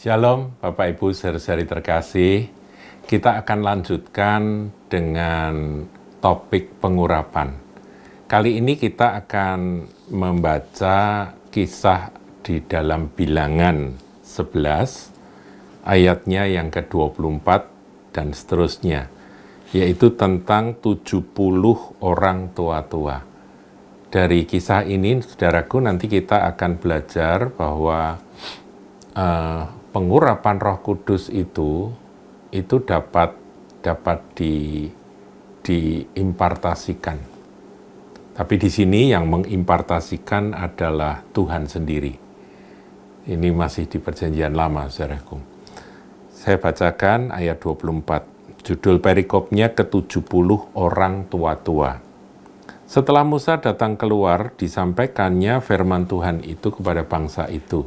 Shalom Bapak Ibu saudara-saudari terkasih. Kita akan lanjutkan dengan topik pengurapan. Kali ini kita akan membaca kisah di dalam Bilangan 11 ayatnya yang ke-24 dan seterusnya, yaitu tentang 70 orang tua-tua. Dari kisah ini, saudaraku, nanti kita akan belajar bahwa pengurapan Roh Kudus itu dapat diimpartasikan. Tapi di sini yang mengimpartasikan adalah Tuhan sendiri. Ini masih di Perjanjian Lama, saudaraku. Saya bacakan ayat 24. Judul perikopnya ke-70 orang tua-tua. Setelah Musa datang keluar, disampaikannya firman Tuhan itu kepada bangsa itu.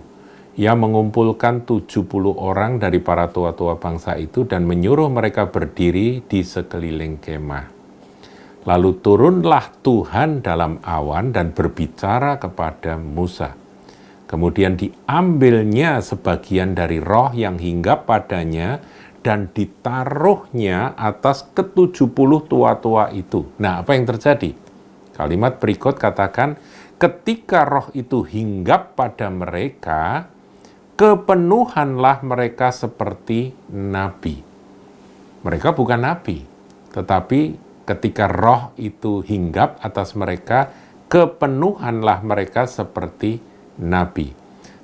Ia mengumpulkan 70 orang dari para tua-tua bangsa itu dan menyuruh mereka berdiri di sekeliling kemah. Lalu turunlah Tuhan dalam awan dan berbicara kepada Musa. Kemudian diambilnya sebagian dari roh yang hinggap padanya dan ditaruhnya atas ke-70 tua-tua itu. Nah, apa yang terjadi? Kalimat berikut katakan, ketika roh itu hinggap pada mereka, kepenuhanlah mereka seperti nabi. Mereka bukan nabi, tetapi ketika roh itu hinggap atas mereka, kepenuhanlah mereka seperti nabi.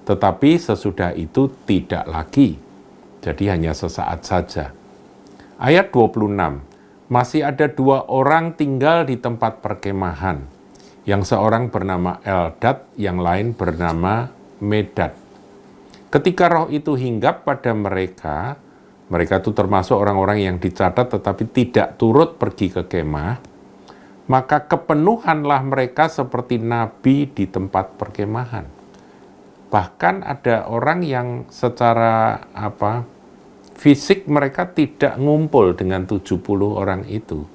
Tetapi sesudah itu tidak lagi, jadi hanya sesaat saja. Ayat 26, masih ada 2 orang tinggal di tempat perkemahan, yang seorang bernama Eldad, yang lain bernama Medad. Ketika roh itu hinggap pada mereka itu termasuk orang-orang yang dicatat tetapi tidak turut pergi ke kemah, maka kepenuhanlah mereka seperti nabi di tempat perkemahan. Bahkan ada orang yang secara fisik mereka tidak ngumpul dengan 70 orang itu.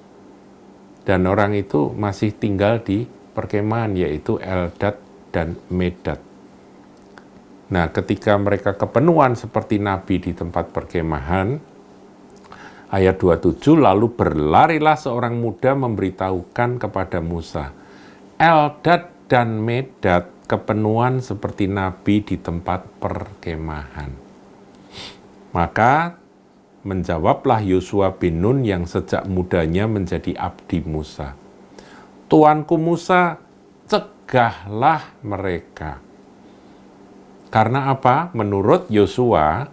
Dan orang itu masih tinggal di perkemahan, yaitu Eldad dan Medad. Nah, ketika mereka kepenuhan seperti nabi di tempat perkemahan, ayat 27, lalu berlarilah seorang muda memberitahukan kepada Musa, Eldad dan Medad kepenuhan seperti nabi di tempat perkemahan. Maka menjawablah Yosua bin Nun yang sejak mudanya menjadi abdi Musa. Tuanku Musa, cegahlah mereka. Karena apa? Menurut Yosua,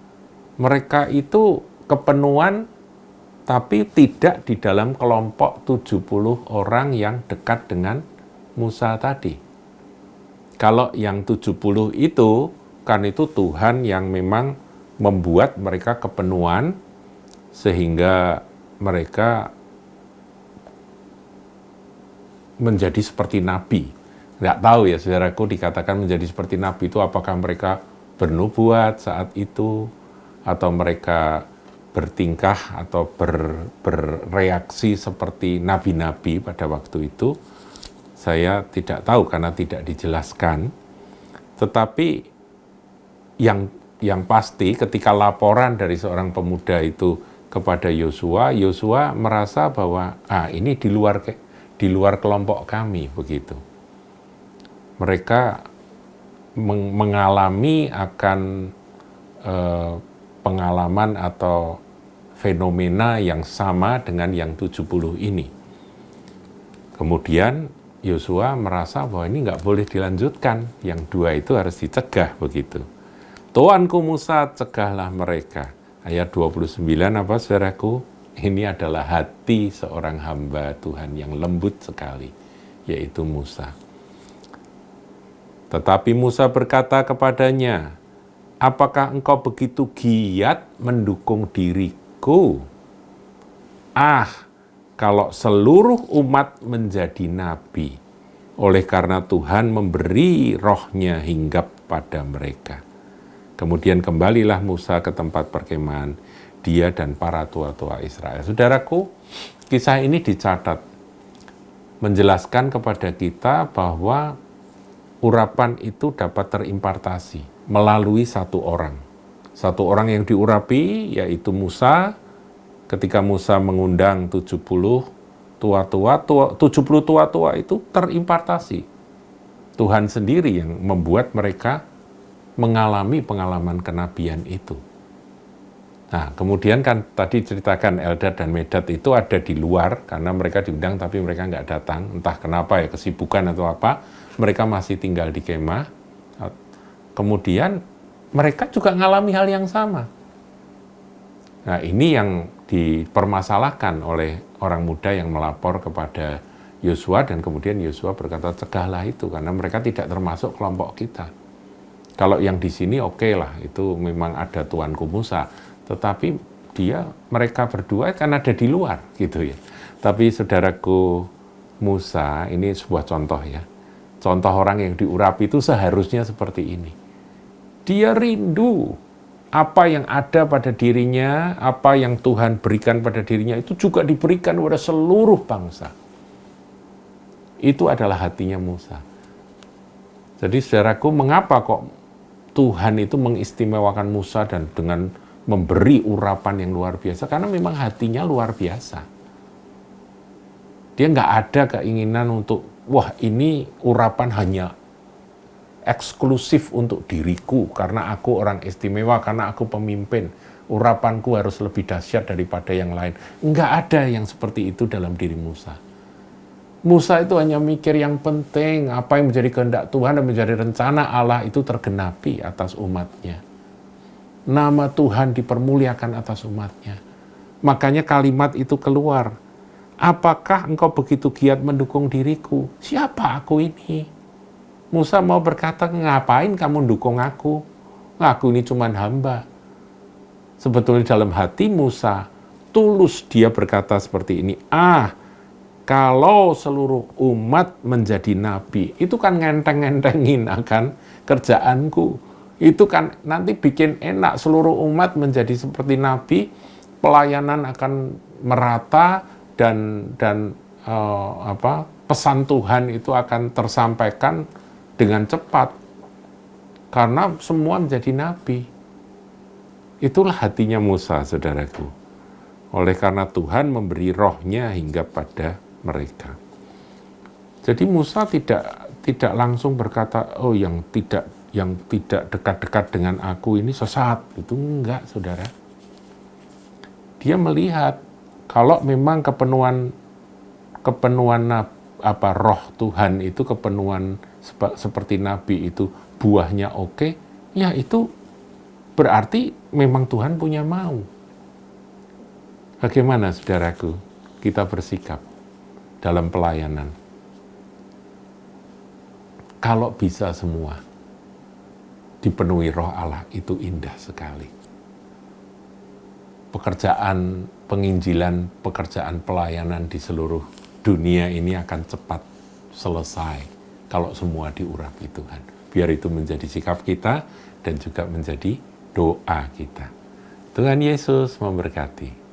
mereka itu kepenuhan tapi tidak di dalam kelompok 70 orang yang dekat dengan Musa tadi. Kalau yang 70 itu, kan itu Tuhan yang memang membuat mereka kepenuhan sehingga mereka menjadi seperti nabi. Nggak tahu ya, saudaraku, dikatakan menjadi seperti nabi itu apakah mereka bernubuat saat itu, atau mereka bertingkah atau bereaksi seperti nabi-nabi pada waktu itu. Saya tidak tahu karena tidak dijelaskan. Tetapi yang pasti ketika laporan dari seorang pemuda itu kepada Yosua merasa bahwa ini di luar kelompok kami, begitu. Mereka mengalami akan pengalaman atau fenomena yang sama dengan yang 70 ini. Kemudian Yosua merasa bahwa ini nggak boleh dilanjutkan, yang 2 itu harus dicegah, begitu. Tuanku Musa, cegahlah mereka. Ayat 29 apa, saudaraku? Ini adalah hati seorang hamba Tuhan yang lembut sekali, yaitu Musa. Tetapi Musa berkata kepadanya, apakah engkau begitu giat mendukung diriku? Kalau seluruh umat menjadi nabi, oleh karena Tuhan memberi rohnya hinggap pada mereka. Kemudian kembalilah Musa ke tempat perkemahan, dia dan para tua-tua Israel. Saudaraku, kisah ini dicatat, menjelaskan kepada kita bahwa urapan itu dapat terimpartasi melalui satu orang. Satu orang yang diurapi yaitu Musa, ketika Musa mengundang 70 tua-tua itu terimpartasi. Tuhan sendiri yang membuat mereka mengalami pengalaman kenabian itu. Nah, kemudian kan tadi ceritakan Eldad dan Medad itu ada di luar, karena mereka diundang tapi mereka nggak datang, entah kenapa ya, kesibukan atau apa, mereka masih tinggal di kemah. Kemudian mereka juga mengalami hal yang sama. Nah, ini yang dipermasalahkan oleh orang muda yang melapor kepada Yosua, dan kemudian Yosua berkata, cegahlah itu, karena mereka tidak termasuk kelompok kita. Kalau yang di sini oke lah, itu memang ada tuanku Musa, tetapi mereka berdua kan ada di luar gitu ya. Tapi saudaraku Musa, ini sebuah contoh ya. Contoh orang yang diurapi itu seharusnya seperti ini. Dia rindu apa yang ada pada dirinya, apa yang Tuhan berikan pada dirinya, itu juga diberikan kepada seluruh bangsa. Itu adalah hatinya Musa. Jadi saudaraku, mengapa kok Tuhan itu mengistimewakan Musa dan dengan memberi urapan yang luar biasa? Karena memang hatinya luar biasa. Dia nggak ada keinginan untuk, wah ini urapan hanya eksklusif untuk diriku, karena aku orang istimewa, karena aku pemimpin, urapanku harus lebih dahsyat daripada yang lain. Nggak ada yang seperti itu dalam diri Musa. Musa itu hanya mikir yang penting, apa yang menjadi kehendak Tuhan dan menjadi rencana Allah itu tergenapi atas umatnya. Nama Tuhan dipermuliakan atas umatnya. Makanya kalimat itu keluar. Apakah engkau begitu giat mendukung diriku? Siapa aku ini? Musa mau berkata, ngapain kamu dukung aku? Aku ini cuma hamba. Sebetulnya dalam hati Musa, tulus dia berkata seperti ini, kalau seluruh umat menjadi nabi, itu kan ngenteng-ngentengin akan kerjaanku. Itu kan nanti bikin enak, seluruh umat menjadi seperti nabi, pelayanan akan merata, dan pesan Tuhan itu akan tersampaikan dengan cepat, karena semua menjadi nabi. Itulah hatinya Musa, saudaraku. Oleh karena Tuhan memberi rohnya hingga pada mereka. Jadi Musa tidak langsung berkata, oh yang tidak dekat-dekat dengan aku ini sesat. Itu enggak, saudara. Dia melihat kalau memang kepenuhan roh Tuhan itu, kepenuhan seperti nabi itu buahnya oke, ya itu berarti memang Tuhan punya mau. Bagaimana saudaraku kita bersikap dalam pelayanan? Kalau bisa semua dipenuhi roh Allah, itu indah sekali. Pekerjaan penginjilan, pekerjaan pelayanan di seluruh dunia ini akan cepat selesai kalau semua diurapi Tuhan. Biar itu menjadi sikap kita dan juga menjadi doa kita. Tuhan Yesus memberkati.